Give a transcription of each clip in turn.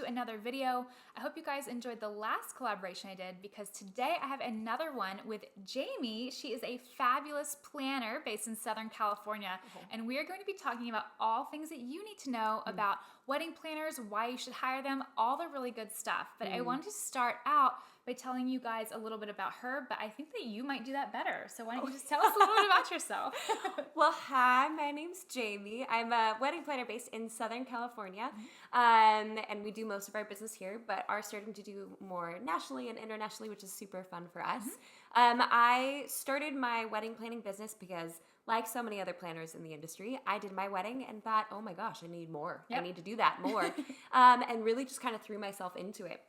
another video. I hope you guys enjoyed the last collaboration I did because today I have another one with Jamie. She is a fabulous planner based in Southern California, and we are going to be talking about all things that you need to know about wedding planners, why you should hire them, all the really good stuff. But I want to start out by telling you guys a little bit about her, but I think that you might do that better. So why don't you just tell us a little bit about yourself? Well, hi, my name's Jamie. I'm a wedding planner based in Southern California, and we do most of our business here, but are starting to do more nationally and internationally, which is super fun for us. I started my wedding planning business because, like so many other planners in the industry, I did my wedding and thought, oh my gosh, I need more. I need to do that more, and really just kind of threw myself into it.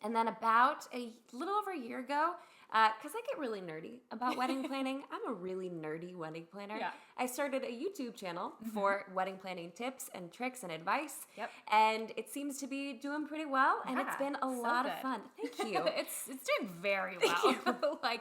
And then about a little over a year ago, because I get really nerdy about wedding planning. I'm a really nerdy wedding planner. Yeah. I started a YouTube channel for wedding planning tips and tricks and advice. Yep. And it seems to be doing pretty well. And it's been a lot of fun. Thank you. It's doing very well. Like,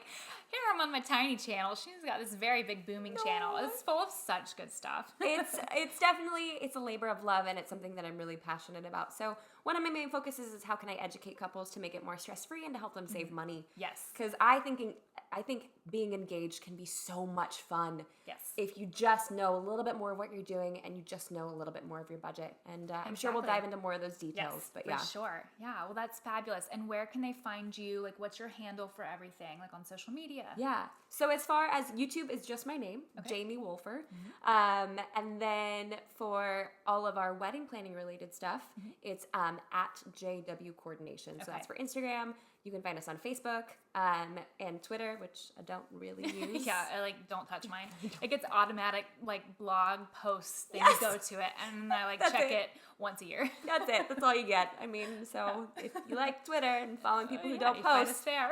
here I'm on my tiny channel. She's got this very big booming channel. It's full of such good stuff. It's definitely, it's a labor of love, and it's something that I'm really passionate about. So one of my main focuses is how can I educate couples to make it more stress-free and to help them save money. Yes. Because I think being engaged can be so much fun. Yes. If you just know a little bit more of what you're doing and you just know a little bit more of your budget. And I'm sure we'll dive into more of those details. Yes, but for sure. Yeah, well, that's fabulous. And where can they find you? Like, what's your handle for everything? Like, on social media? Yeah. So as far as YouTube is just my name, Jamie Wolfer. And then for all of our wedding planning related stuff, it's at JW Coordination. So that's for Instagram. You can find us on Facebook and Twitter, which I don't really use. Yeah, I don't touch mine. It gets automatic blog posts things go to it, and I check it once a year. That's it. That's all you get. I mean, so if you like Twitter and following people who don't post, it's fair.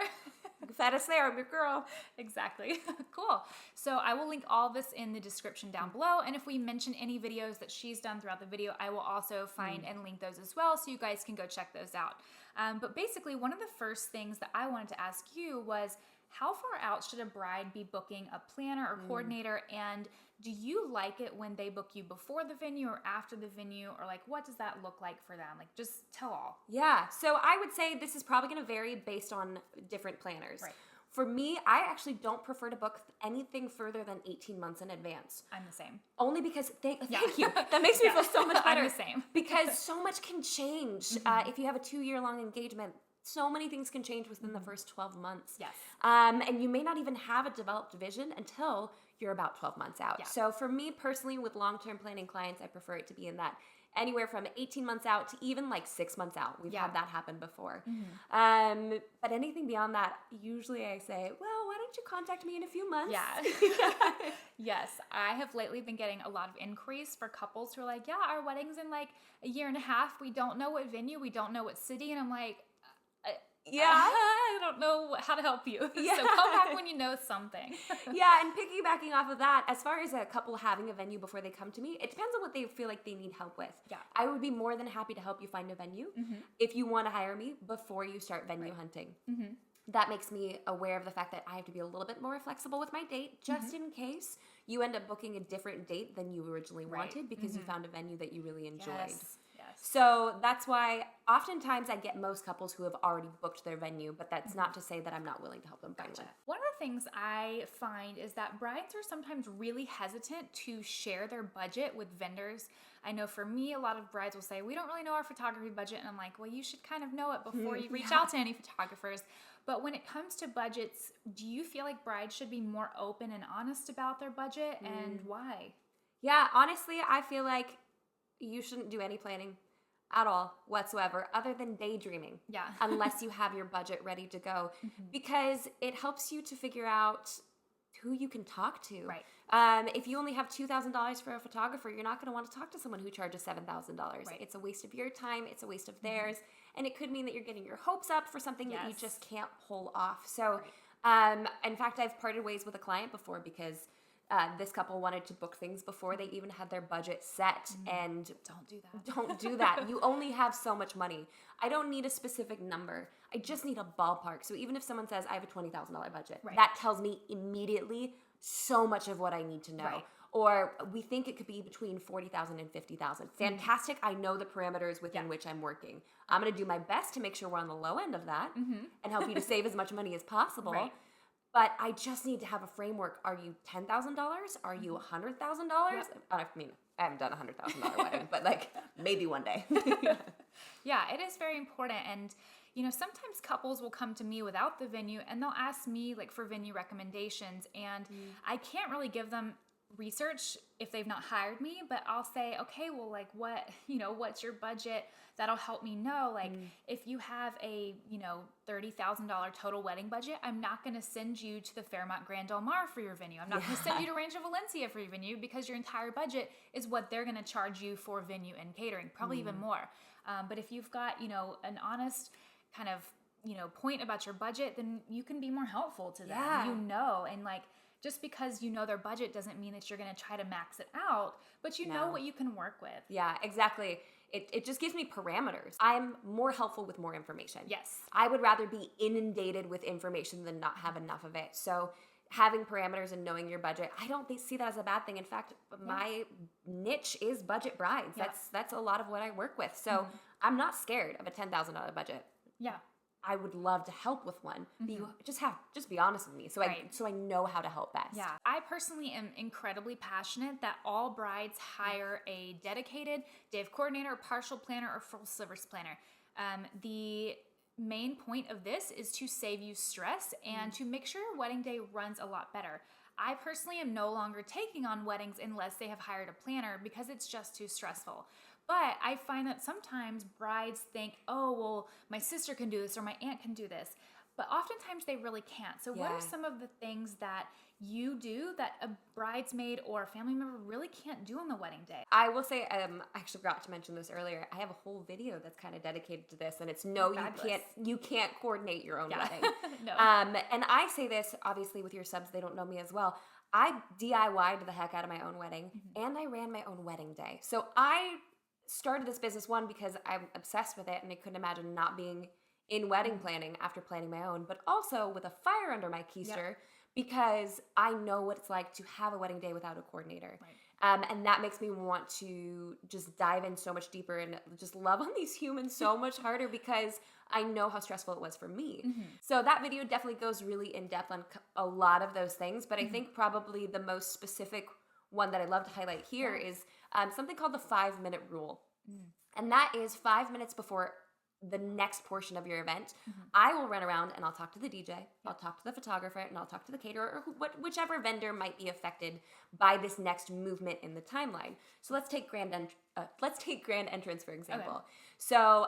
Find us there, I'm your girl. Exactly. Cool. So I will link all this in the description down below. And if we mention any videos that she's done throughout the video, I will also find and link those as well, so you guys can go check those out. But basically, one of the first things that I wanted to ask you was, how far out should a bride be booking a planner or coordinator? And do you like it when they book you before the venue or after the venue? Or what does that look like for them? Just tell all. Yeah. So I would say this is probably going to vary based on different planners. Right. For me, I actually don't prefer to book anything further than 18 months in advance. I'm the same. Only because, thank you. That makes me feel so much better. I'm the same. Because so much can change. If you have a 2-year-long engagement, so many things can change within the first 12 months. Yes. And you may not even have a developed vision until you're about 12 months out. Yeah. So for me personally, with long-term planning clients, I prefer it to be in that anywhere from 18 months out to even 6 months out. We've had that happen before. But anything beyond that, usually I say, well, why don't you contact me in a few months? Yeah. Yes. I have lately been getting a lot of inquiries for couples who are like, yeah, our wedding's in a year and a half. We don't know what venue. We don't know what city. And I'm like, I don't know how to help you. Yeah. So come back when you know something. Yeah, and piggybacking off of that, as far as a couple having a venue before they come to me, it depends on what they feel like they need help with. Yeah. I would be more than happy to help you find a venue if you want to hire me before you start venue hunting. That makes me aware of the fact that I have to be a little bit more flexible with my date, just in case you end up booking a different date than you originally wanted because you found a venue that you really enjoyed. Yes. So that's why oftentimes I get most couples who have already booked their venue, but that's not to say that I'm not willing to help them find one. One of the things I find is that brides are sometimes really hesitant to share their budget with vendors. I know for me, a lot of brides will say, we don't really know our photography budget. And I'm like, well, you should kind of know it before you reach out to any photographers. But when it comes to budgets, do you feel like brides should be more open and honest about their budget, and why? Yeah, honestly, I feel like you shouldn't do any planning at all whatsoever other than daydreaming. Yeah. Unless you have your budget ready to go, because it helps you to figure out who you can talk to. Right. If you only have $2,000 for a photographer, you're not going to want to talk to someone who charges $7,000. Right. It's a waste of your time. It's a waste of theirs. And it could mean that you're getting your hopes up for something that you just can't pull off. So, in fact, I've parted ways with a client before because this couple wanted to book things before they even had their budget set, and don't do that. Don't do that. You only have so much money. I don't need a specific number. I just need a ballpark. So even if someone says I have a $20,000 budget, that tells me immediately so much of what I need to know. Right. or we think it could be between 40,000 and 50,000. Fantastic. I know the parameters within which I'm working. I'm going to do my best to make sure we're on the low end of that and help you to save as much money as possible. Right. But I just need to have a framework. Are you $10,000? Are you $100,000? I mean, I haven't done a $100,000 wedding, but like maybe one day. Yeah, it is very important. And, sometimes couples will come to me without the venue and they'll ask me like for venue recommendations. And I can't really give them research if they've not hired me, but I'll say, okay, well, like what's your budget? That'll help me know. Like if you have a, $30,000 total wedding budget, I'm not going to send you to the Fairmont Grand Del Mar for your venue. I'm not going to send you to Rancho Valencia for your venue because your entire budget is what they're going to charge you for venue and catering, probably even more. But if you've got, an honest kind of, point about your budget, then you can be more helpful to them, and like, just because you know their budget doesn't mean that you're going to try to max it out, but you know what you can work with. Yeah, exactly. It just gives me parameters. I'm more helpful with more information. Yes. I would rather be inundated with information than not have enough of it. So having parameters and knowing your budget, I don't see that as a bad thing. In fact, my niche is budget brides. Yeah. That's a lot of what I work with. So I'm not scared of a $10,000 budget. Yeah. I would love to help with one. Just be honest with me, so I know how to help best. Yeah, I personally am incredibly passionate that all brides hire a dedicated day of coordinator, partial planner, or full service planner. The main point of this is to save you stress and to make sure your wedding day runs a lot better. I personally am no longer taking on weddings unless they have hired a planner because it's just too stressful. But I find that sometimes brides think, oh, well, my sister can do this or my aunt can do this. But oftentimes they really can't. So what are some of the things that you do that a bridesmaid or a family member really can't do on the wedding day? I will say, I actually forgot to mention this earlier. I have a whole video that's kind of dedicated to this, and it's you can't coordinate your own wedding. No. And I say this obviously with your subs, they don't know me as well. I DIY'd the heck out of my own wedding, and I ran my own wedding day. So I started this business, one, because I'm obsessed with it, and I couldn't imagine not being in wedding planning after planning my own, but also with a fire under my keister because I know what it's like to have a wedding day without a coordinator. Right. And that makes me want to just dive in so much deeper and just love on these humans so much harder because I know how stressful it was for me. So that video definitely goes really in depth on a lot of those things, but I think probably the most specific one that I love to highlight here is something called the 5-minute rule. And that is 5 minutes before the next portion of your event, I will run around and I'll talk to the DJ, I'll talk to the photographer, and I'll talk to the caterer, or whichever vendor might be affected by this next movement in the timeline. So let's take grand entrance, for example. Okay. So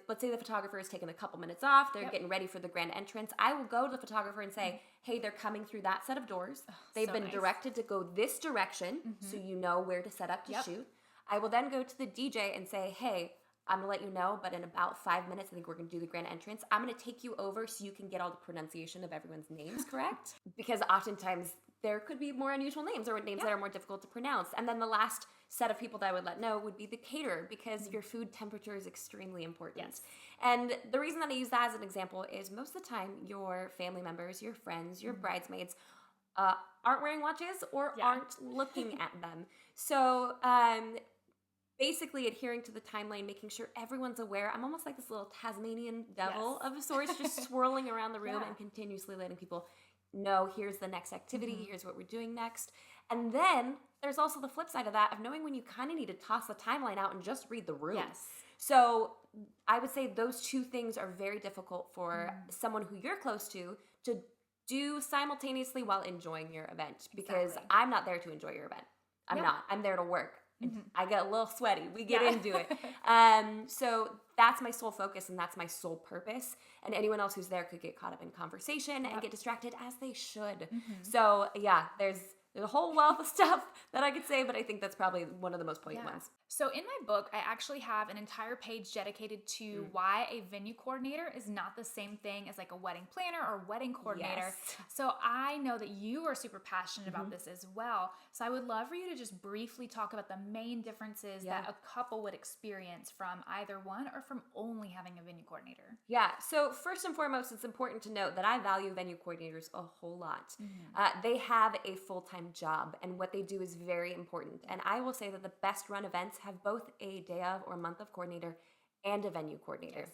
let's say the photographer is taking a couple minutes off, they're getting ready for the grand entrance. I will go to the photographer and say, hey, they're coming through that set of doors. They've been directed to go this direction, so you know where to set up to shoot. I will then go to the DJ and say, hey, I'm going to let you know, but in about 5 minutes, I think we're going to do the grand entrance. I'm going to take you over so you can get all the pronunciation of everyone's names correct. Because oftentimes there could be more unusual names or names that are more difficult to pronounce. And then the last set of people that I would let know would be the caterer because your food temperature is extremely important. Yes. And the reason that I use that as an example is most of the time your family members, your friends, your bridesmaids aren't wearing watches or aren't looking at them. So basically adhering to the timeline, making sure everyone's aware. I'm almost like this little Tasmanian devil of sorts, just swirling around the room and continuously letting people know, here's the next activity, here's what we're doing next. And then there's also the flip side of that of knowing when you kind of need to toss the timeline out and just read the room. Yes. So I would say those two things are very difficult for someone who you're close to do simultaneously while enjoying your event, because I'm not there to enjoy your event. I'm not. I'm there to work. I get a little sweaty. We get into it. So that's my sole focus and that's my sole purpose. And anyone else who's there could get caught up in conversation and get distracted, as they should. So yeah, there's a whole wealth of stuff that I could say, but I think that's probably one of the most poignant ones. So in my book, I actually have an entire page dedicated to why a venue coordinator is not the same thing as like a wedding planner or wedding coordinator. Yes. So I know that you are super passionate about this as well. So I would love for you to just briefly talk about the main differences that a couple would experience from either one or from only having a venue coordinator. Yeah. So first and foremost, it's important to note that I value venue coordinators a whole lot. They have a full-time full-time job, and what they do is very important. And I will say that the best run events have both a day of or month of coordinator and a venue coordinator. Yes.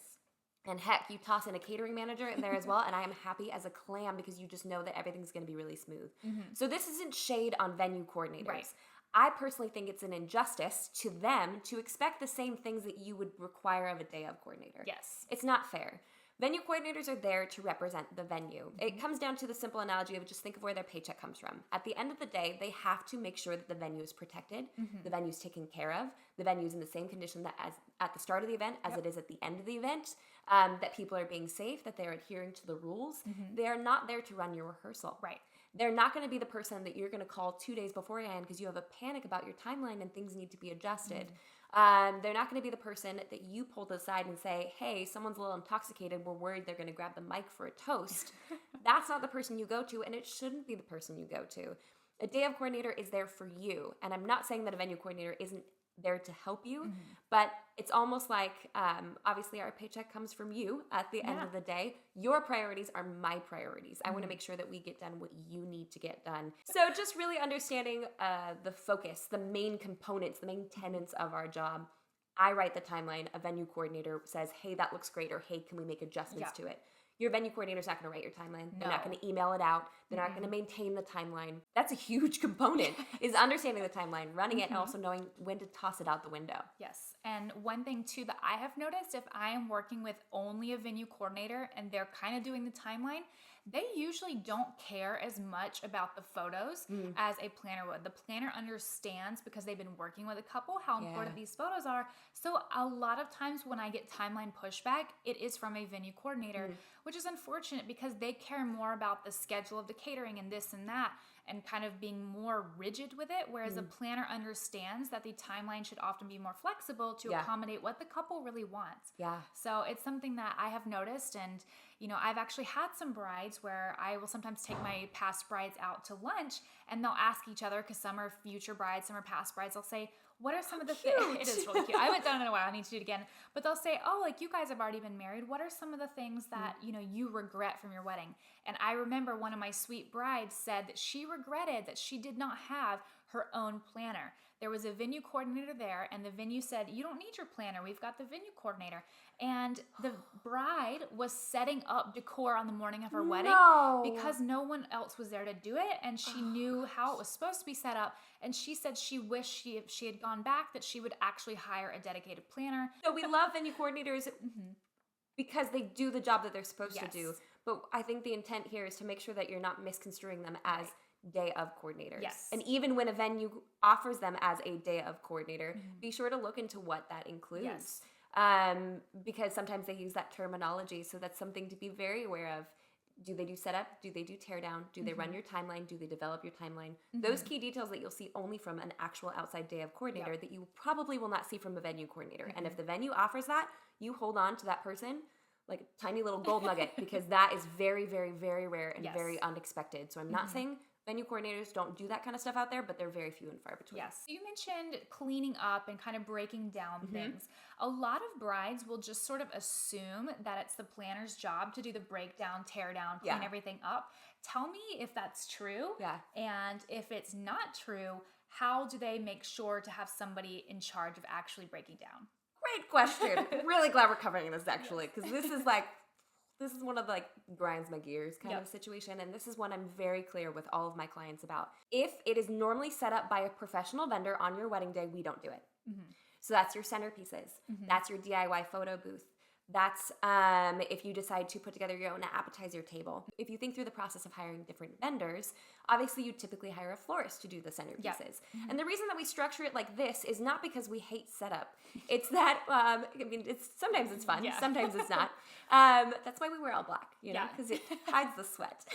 And heck, you toss in a catering manager in there as well, and I am happy as a clam because you just know that everything's going to be really smooth. So this isn't shade on venue coordinators. Right. I personally think it's an injustice to them to expect the same things that you would require of a day of coordinator. Yes. It's not fair. Venue coordinators are there to represent the venue. It comes down to the simple analogy of just think of where their paycheck comes from. At the end of the day, they have to make sure that the venue is protected, the venue is taken care of, the venue is in the same condition that as at the start of the event as it is at the end of the event, that people are being safe, that they're adhering to the rules. They are not there to run your rehearsal. Right. They're not going to be the person that you're going to call 2 days beforehand because you have a panic about your timeline and things need to be adjusted. They're not going to be the person that you pull to the side and say, hey, someone's a little intoxicated. We're worried they're going to grab the mic for a toast. That's not the person you go to, and it shouldn't be the person you go to. A day of coordinator is there for you. And I'm not saying that a venue coordinator isn't there to help you, but it's almost like obviously our paycheck comes from you at the end of the day. Your priorities are my priorities. I want to make sure that we get done what you need to get done. So just really understanding the focus, the main components, the main tenets of our job. I write the timeline. A venue coordinator says, hey, that looks great, or hey, can we make adjustments to it? Your venue coordinator's not going to write your timeline. They're not going to email it out. They're not going to maintain the timeline. That's a huge component, is understanding the timeline, running it, and also knowing when to toss it out the window. Yes. And one thing too that I have noticed, if I am working with only a venue coordinator and they're kind of doing the timeline, they usually don't care as much about the photos as a planner would. The planner understands, because they've been working with a couple, how important these photos are. So a lot of times when I get timeline pushback, it is from a venue coordinator, which is unfortunate because they care more about the schedule of the catering and this and that, and kind of being more rigid with it, whereas a planner understands that the timeline should often be more flexible to accommodate what the couple really wants. Yeah. So it's something that I have noticed, and I've actually had some brides where I will sometimes take my past brides out to lunch, and they'll ask each other, because some are future brides, some are past brides, they'll say, what are some of the things? It is really cute. I haven't done it in a while. I need to do it again. But they'll say, oh, like you guys have already been married. What are some of the things that, you regret from your wedding? And I remember one of my sweet brides said that she regretted that she did not have her own planner. There was a venue coordinator there, and the venue said, you don't need your planner. We've got the venue coordinator. And the bride was setting up decor on the morning of her wedding because no one else was there to do it, and she knew how it was supposed to be set up. And she said she wished she had gone back, that she would actually hire a dedicated planner. So we love venue coordinators because they do the job that they're supposed to do. But I think the intent here is to make sure that you're not misconstruing them as day of coordinators. Yes. And even when a venue offers them as a day of coordinator, be sure to look into what that includes. Yes. Because sometimes they use that terminology. So that's something to be very aware of. Do they do setup? Do they do teardown? Do they run your timeline? Do they develop your timeline? Those key details that you'll see only from an actual outside day of coordinator that you probably will not see from a venue coordinator. And if the venue offers that, you hold on to that person like a tiny little gold nugget, because that is very, very, very rare and very unexpected. So I'm not saying venue coordinators don't do that kind of stuff out there, but they're very few and far between. Yes. You mentioned cleaning up and kind of breaking down things. A lot of brides will just sort of assume that it's the planner's job to do the breakdown, tear down, clean everything up. Tell me if that's true. Yeah. And if it's not true, how do they make sure to have somebody in charge of actually breaking down? Great question. Really glad we're covering this actually, because this is one of the grinds my gears kind of situation. And this is one I'm very clear with all of my clients about. If it is normally set up by a professional vendor on your wedding day, we don't do it. So that's your centerpieces. That's your DIY photo booth. That's if you decide to put together your own appetizer table. If you think through the process of hiring different vendors, obviously you typically hire a florist to do the centerpieces. And the reason that we structure it like this is not because we hate setup. It's that, sometimes it's fun, sometimes it's not. That's why we wear all black, because it hides the sweat.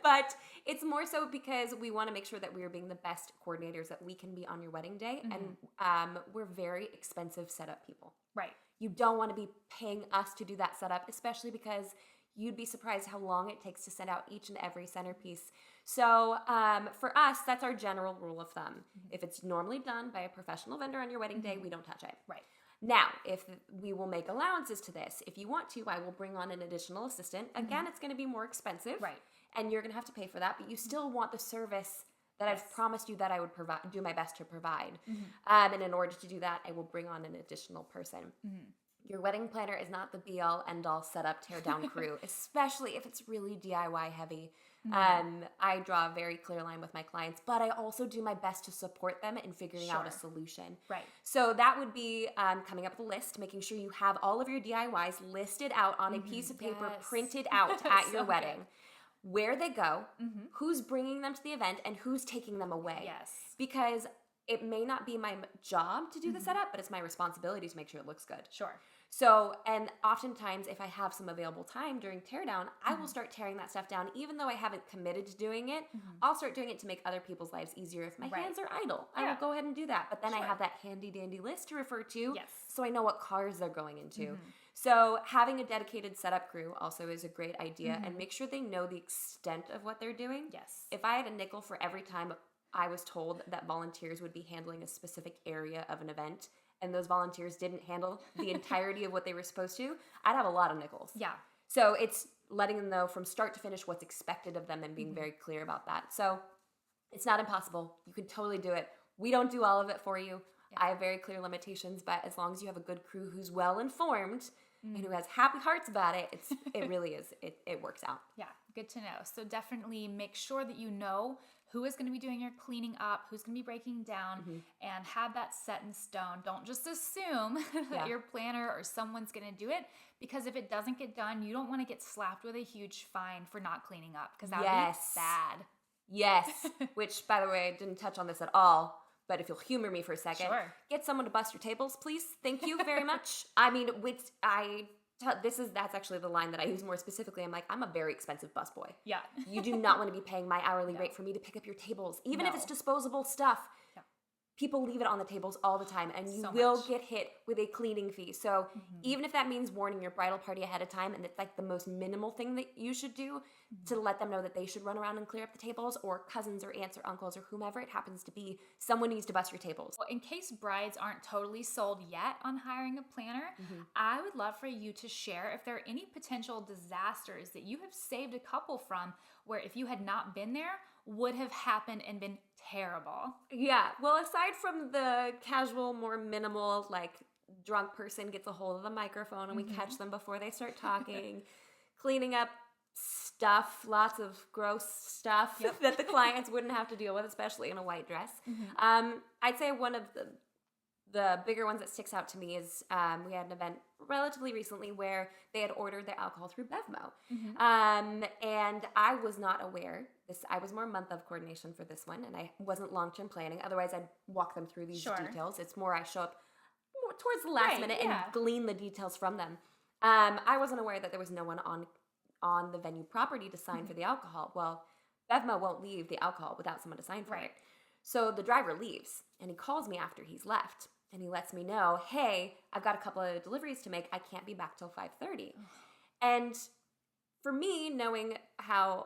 But it's more so because we want to make sure that we are being the best coordinators that we can be on your wedding day. And we're very expensive setup people. Right. You don't want to be paying us to do that setup, especially because you'd be surprised how long it takes to send out each and every centerpiece. So for us, that's our general rule of thumb. If it's normally done by a professional vendor on your wedding day, we don't touch it. Right. Now, if we will make allowances to this, if you want to, I will bring on an additional assistant. Again, it's going to be more expensive. Right. And you're going to have to pay for that, but you still want the service that I've promised you that I would do my best to provide. And in order to do that, I will bring on an additional person. Your wedding planner is not the be-all, end-all, set-up, tear-down crew, especially if it's really DIY heavy. I draw a very clear line with my clients, but I also do my best to support them in figuring out a solution. Right. So that would be coming up with a list, making sure you have all of your DIYs listed out on a piece of paper, printed out at your wedding. Where they go, who's bringing them to the event, and who's taking them away. Yes. Because it may not be my job to do the setup, but it's my responsibility to make sure it looks good. Sure. So, and oftentimes if I have some available time during teardown, I will start tearing that stuff down. Even though I haven't committed to doing it, I'll start doing it to make other people's lives easier. If my hands are idle, I will go ahead and do that. But then I have that handy dandy list to refer to, so I know what cars they're going into. So having a dedicated setup crew also is a great idea, and make sure they know the extent of what they're doing. Yes. If I had a nickel for every time I was told that volunteers would be handling a specific area of an event, and those volunteers didn't handle the entirety of what they were supposed to, I'd have a lot of nickels. Yeah. So it's letting them know from start to finish what's expected of them and being very clear about that. So it's not impossible. You can totally do it. We don't do all of it for you. I have very clear limitations, but as long as you have a good crew who's well informed and who has happy hearts about it, it really is. It works out. Yeah, good to know. So definitely make sure that you know who is going to be doing your cleaning up, who's going to be breaking down, and have that set in stone. Don't just assume that your planner or someone's going to do it, because if it doesn't get done, you don't want to get slapped with a huge fine for not cleaning up, because that would be sad. Yes, which, by the way, I didn't touch on this at all, but if you'll humor me for a second, get someone to bust your tables, please. Thank you very much. I mean, that's actually the line that I use more specifically. I'm like, I'm a very expensive busboy. Yeah. You do not want to be paying my hourly rate for me to pick up your tables, even if it's disposable stuff. People leave it on the tables all the time, and you will get hit with a cleaning fee. So even if that means warning your bridal party ahead of time, and it's like the most minimal thing that you should do to let them know that they should run around and clear up the tables, or cousins or aunts or uncles or whomever it happens to be, someone needs to bust your tables. Well, in case brides aren't totally sold yet on hiring a planner, I would love for you to share if there are any potential disasters that you have saved a couple from, where if you had not been there, would have happened and been terrible. Yeah. Well, aside from the casual, more minimal, like drunk person gets a hold of the microphone and we catch them before they start talking, cleaning up stuff, lots of gross stuff that the clients wouldn't have to deal with, especially in a white dress. I'd say one of the bigger ones that sticks out to me is we had an event relatively recently where they had ordered their alcohol through Bevmo. And I was not aware. I was more month of coordination for this one, and I wasn't long-term planning. Otherwise, I'd walk them through these details. It's more I show up more towards the last minute and glean the details from them. I wasn't aware that there was no one on the venue property to sign for the alcohol. Well, Bevmo won't leave the alcohol without someone to sign for it. So the driver leaves, and he calls me after he's left. And he lets me know, hey, I've got a couple of deliveries to make. I can't be back till 5:30. And for me, knowing how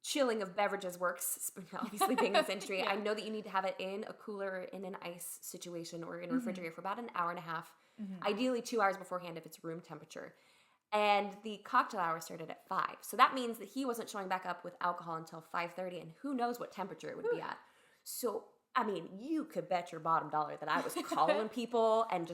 chilling of beverages works, obviously being in this industry, I know that you need to have it in a cooler, in an ice situation, or in a refrigerator for about an hour and a half, ideally 2 hours beforehand if it's room temperature. And the cocktail hour started at 5. So that means that he wasn't showing back up with alcohol until 5:30, and who knows what temperature it would be at. So I mean, you could bet your bottom dollar that I was calling people and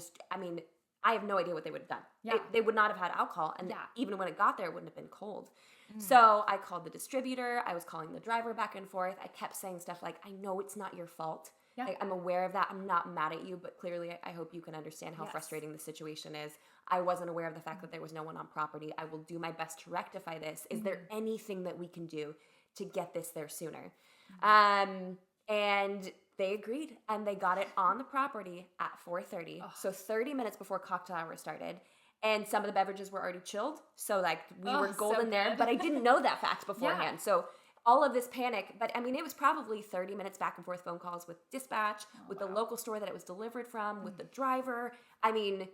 I have no idea what they would have done. Yeah. They would not have had alcohol. And even when it got there, it wouldn't have been cold. So I called the distributor. I was calling the driver back and forth. I kept saying stuff like, I know it's not your fault. Yeah. Like, I'm aware of that. I'm not mad at you, but clearly I hope you can understand how frustrating the situation is. I wasn't aware of the fact that there was no one on property. I will do my best to rectify this. Is there anything that we can do to get this there sooner? And they agreed, and they got it on the property at 4:30. So 30 minutes before cocktail hour started. And some of the beverages were already chilled. So like we were golden there, but I didn't know that fact beforehand. So all of this panic, but I mean, it was probably 30 minutes back and forth phone calls with dispatch, with the local store that it was delivered from, with the driver. I mean,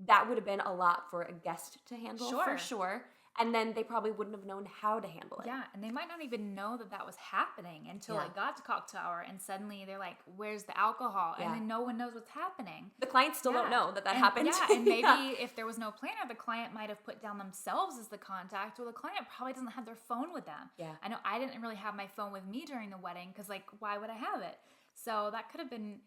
that would have been a lot for a guest to handle for sure. And then they probably wouldn't have known how to handle it. Yeah, and they might not even know that that was happening until it got to cocktail hour, and suddenly they're like, where's the alcohol? And then no one knows what's happening. The clients still don't know that happened. Yeah, and maybe if there was no planner, the client might have put down themselves as the contact. Well, the client probably doesn't have their phone with them. Yeah. I know I didn't really have my phone with me during the wedding because, like, why would I have it? So that could have been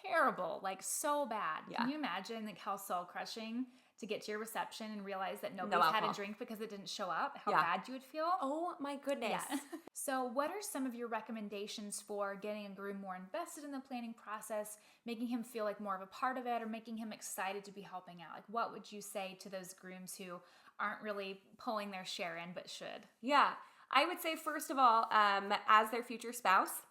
terrible, like so bad. Yeah. Can you imagine like how soul crushing to get to your reception and realize that nobody's had a drink because it didn't show up? How bad you would feel? Oh my goodness. Yeah. So what are some of your recommendations for getting a groom more invested in the planning process, making him feel like more of a part of it, or making him excited to be helping out? Like, what would you say to those grooms who aren't really pulling their share in but should? Yeah. I would say, first of all, as their future spouse,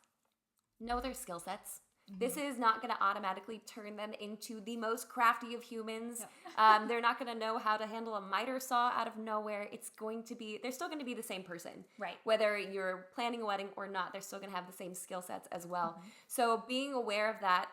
know their skill sets. This is not going to automatically turn them into the most crafty of humans. Yep. They're not going to know how to handle a miter saw out of nowhere. They're still going to be the same person. Right. Whether you're planning a wedding or not, they're still going to have the same skill sets as well. So being aware of that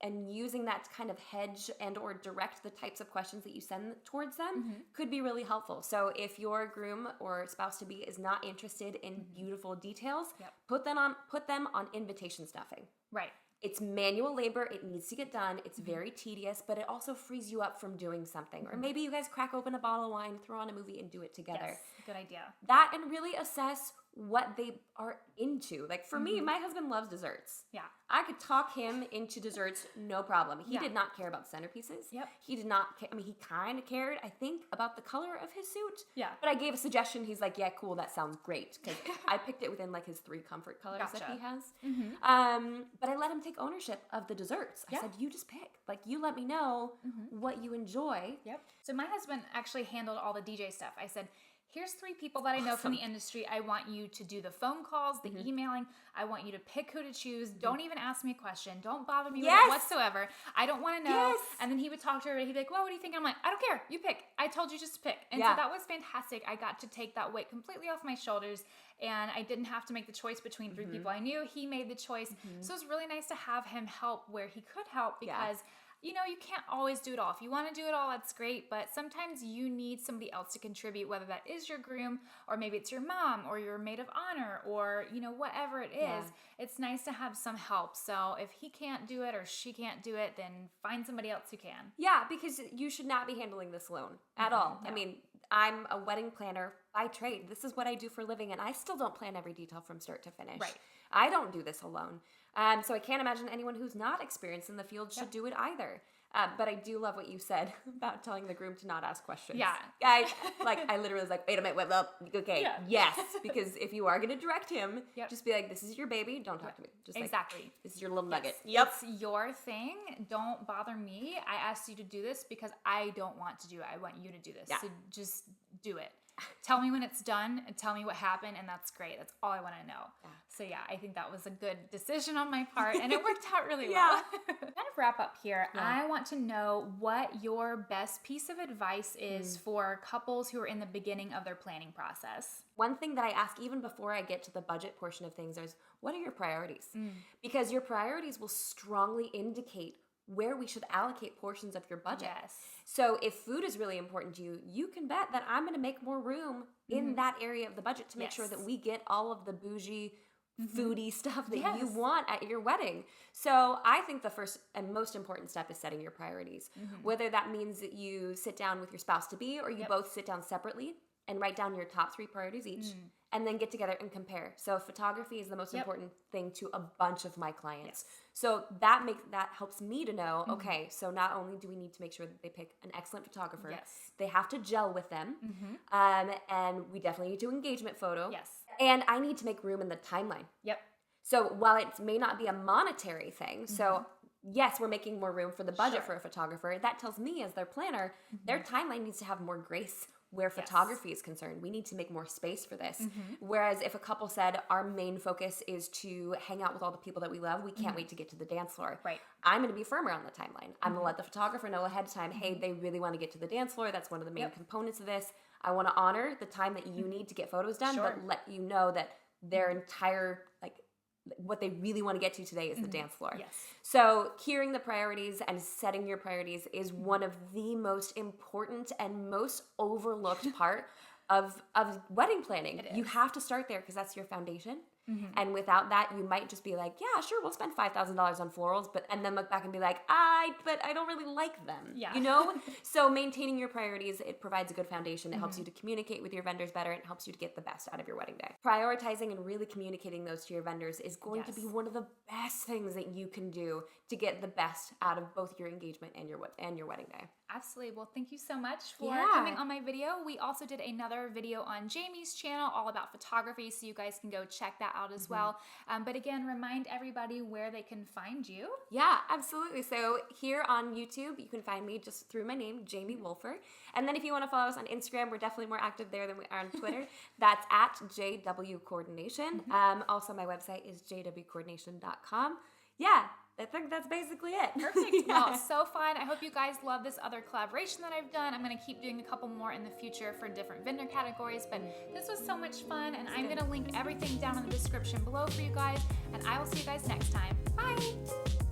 and using that to kind of hedge and or direct the types of questions that you send towards them could be really helpful. So if your groom or spouse-to-be is not interested in beautiful details, put them on invitation stuffing. Right. It's manual labor. It needs to get done. It's very tedious, but it also frees you up from doing something. Or maybe you guys crack open a bottle of wine, throw on a movie, and do it together. Yes, good idea. That, and really assess what they are into. Like for me, my husband loves desserts. Yeah. I could talk him into desserts, no problem. He did not care about centerpieces. Yep. He did not care. I mean, he kind of cared, I think, about the color of his suit. Yeah. But I gave a suggestion. He's like, yeah, cool, that sounds great. Because I picked it within like his 3 comfort colors that he has. But I let him take ownership of the desserts. I said, you just pick. Like, you let me know what you enjoy. Yep. So my husband actually handled all the DJ stuff. I said, here's 3 people that I know from the industry. I want you to do the phone calls, the emailing. I want you to pick who to choose. Don't even ask me a question. Don't bother me with it whatsoever. I don't want to know. And then he would talk to her. He'd be like, well, what do you think? I'm like, I don't care. You pick. I told you just to pick. And so that was fantastic. I got to take that weight completely off my shoulders. And I didn't have to make the choice between 3 people I knew. He made the choice. So it was really nice to have him help where he could help because you know, you can't always do it all. If you want to do it all, that's great. But sometimes you need somebody else to contribute, whether that is your groom or maybe it's your mom or your maid of honor or, you know, whatever it is. It's nice to have some help. So if he can't do it or she can't do it, then find somebody else who can. Yeah, because you should not be handling this alone at all. I mean, I'm a wedding planner by trade. This is what I do for a living, and I still don't plan every detail from start to finish. Right. I don't do this alone. So I can't imagine anyone who's not experienced in the field should do it either. But I do love what you said about telling the groom to not ask questions. Yeah. I literally was like, wait a minute, well, okay, yes. Because if you are going to direct him, just be like, this is your baby, don't talk to me. Just exactly. Like, this is your little nugget. It's your thing. Don't bother me. I asked you to do this because I don't want to do it. I want you to do this. So just do it. Tell me when it's done and tell me what happened, and that's great. That's all I want to know. So I think that was a good decision on my part, and it worked out really well. Kind of wrap up here. I want to know what your best piece of advice is for couples who are in the beginning of their planning process. One thing that I ask even before I get to the budget portion of things is, what are your priorities? Because your priorities will strongly indicate where we should allocate portions of your budget. Yes. So if food is really important to you, you can bet that I'm going to make more room in that area of the budget to make sure that we get all of the bougie, foodie stuff that you want at your wedding. So I think the first and most important step is setting your priorities. Whether that means that you sit down with your spouse-to-be or you both sit down separately and write down your top 3 priorities each. And then get together and compare. So photography is the most important thing to a bunch of my clients. So that helps me to know, okay, so not only do we need to make sure that they pick an excellent photographer, they have to gel with them, and we definitely need to engagement photo. And I need to make room in the timeline. So while it may not be a monetary thing, so yes, we're making more room for the budget for a photographer, that tells me as their planner, their timeline needs to have more grace where photography is concerned. We need to make more space for this. Whereas if a couple said, our main focus is to hang out with all the people that we love, we can't wait to get to the dance floor. I'm going to be firmer on the timeline. I'm going to let the photographer know ahead of time, hey, they really want to get to the dance floor. That's one of the main components of this. I want to honor the time that you need to get photos done, but let you know that their entire, what they really want to get to today is the dance floor. So hearing the priorities and setting your priorities is one of the most important and most overlooked part of wedding planning. It is. You have to start there because that's your foundation. And without that, you might just be like, yeah, sure, we'll spend $5,000 on florals, and then look back and be like, but I don't really like them. Yeah. You know? So maintaining your priorities, it provides a good foundation. It helps you to communicate with your vendors better, and it helps you to get the best out of your wedding day. Prioritizing and really communicating those to your vendors is going to be one of the best things that you can do to get the best out of both your engagement and your wedding day. Absolutely. Well, thank you so much for coming on my video. We also did another video on Jamie's channel all about photography, so you guys can go check that out as well. But again, remind everybody where they can find you. Yeah, absolutely. So here on YouTube, you can find me just through my name, Jamie Wolfer. And then if you want to follow us on Instagram, we're definitely more active there than we are on Twitter. That's at JW Coordination. Also, my website is jwcoordination.com. Yeah, I think that's basically it. Perfect. Well, so fun. I hope you guys love this other collaboration that I've done. I'm going to keep doing a couple more in the future for different vendor categories, but this was so much fun, and I'm going to link everything down in the description below for you guys, and I will see you guys next time. Bye!